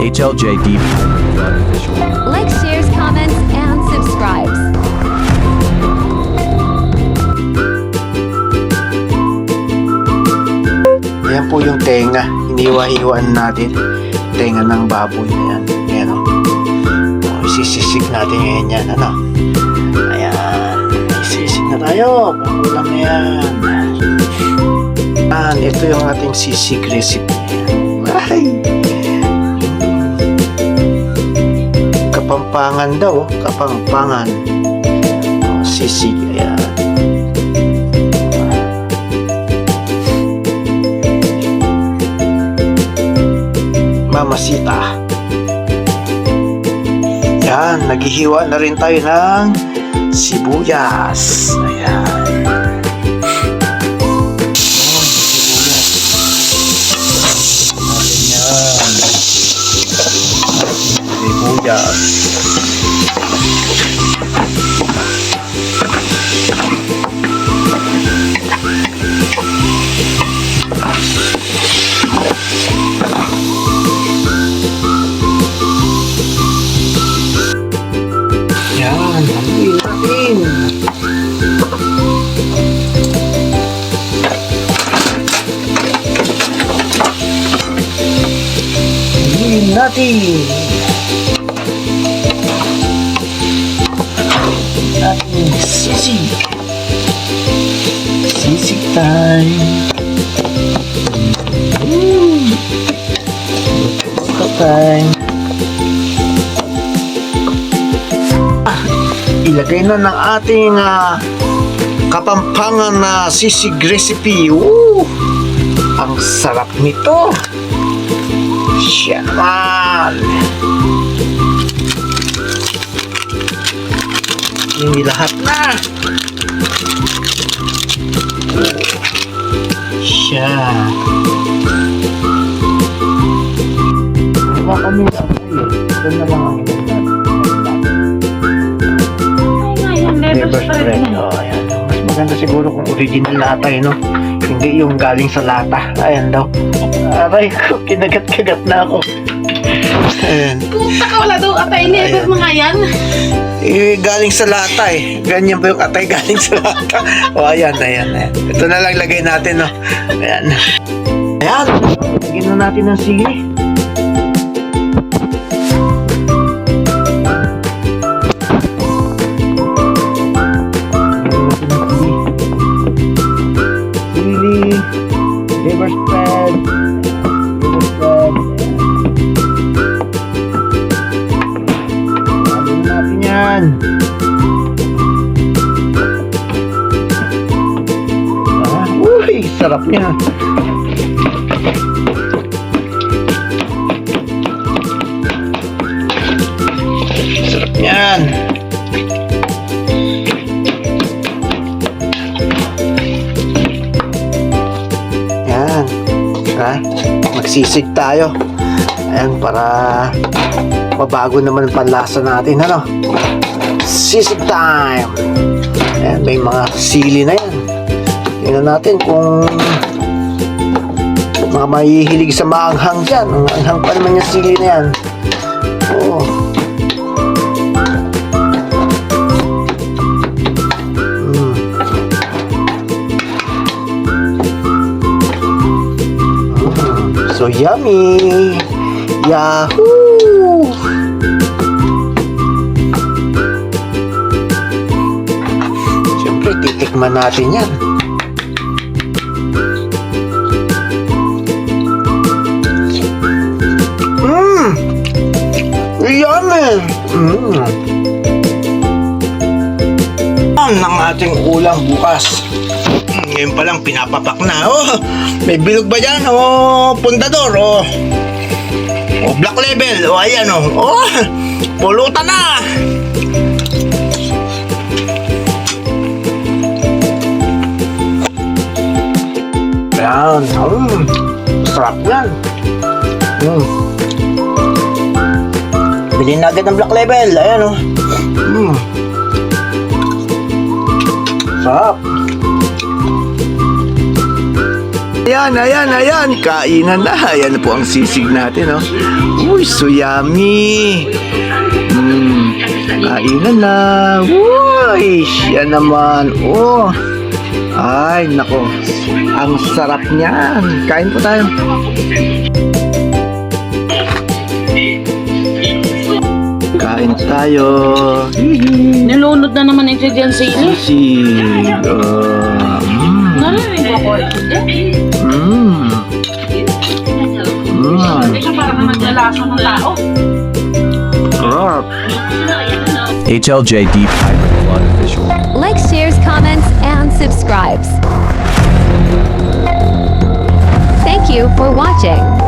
HLJD official. Like, shares, comments, and subscribes. Ayan po yung tenga. Iniwa-hiwaan natin. Tenga ng baboy. Ayan. Ayan o. Isisisig natin ngayon yan. Ano? Ayan. Isisig na tayo. Pangulam na yan. Ayan. Ito yung ating sisig recipe. Ay! Kapampangan daw. Kapampangan. Sisig. Ayan. Mamasita. Yan, naghihiwa na rin tayo ng sibuyas. Ayan. Sibuyas. Yan, haluin natin. Haluin natin. Ating sisig. Sisig time. Luto time. Ilagay na ng ating kapampangan na sisig recipe. Ang sarap nito. Siya naman. Hindi lahat na. Siya. Diba kami na ito na lang ang Never spread. Oh, ayan. Mas maganda siguro kung original lata no? Hindi yung galing sa lata. Ayan daw. Aray ko, kinagat-kagat na ako. Ayan. Puta ka, wala daw atay never mga yan. Galing sa lata Ganyan ba yung atay galing sa lata? O, ayan. Ito na lang lagay natin, no? Ayan. Ayan. Lagyan na natin ng sili. Liver spread. Ano natin yan? Uy, sarap niya. Sarap niyan. Magsisig tayo. Ayan, para mabago naman ang panlasa natin, ano? Sisig time. Ayan, may mga sili na yan. Tingnan natin kung mga mahihilig sa maanghang dyan. Ang anghang pa naman yung sili na yan. Oo. So yummy! Yahoo! Siyempre, titikman natin yan. Yummy! Ang ating ulam bukas. Ngayon pa lang pinapapak na. May bilog ba dyan? Pundador. Black label. Ayan pulutan na. Ayan. Sarap yan. Bilhin na agad ng black label. Ayan Sarap. Ayan. Kainan na. Ayan na po ang sisig natin, oh. Uy, so yummy. Kainan na. Uy, yan naman. Oh. Ay, nako. Ang sarap niyan. Kain po tayo. Kain tayo. Nilunod na naman yung dyan sili. Sisig. Narinig ko ko. Hindi siya parang na naglalasa ng tao. Sarap. HLJ Deep Hybrid Blood Official. Like, shares, comments, and subscribes. Thank you for watching.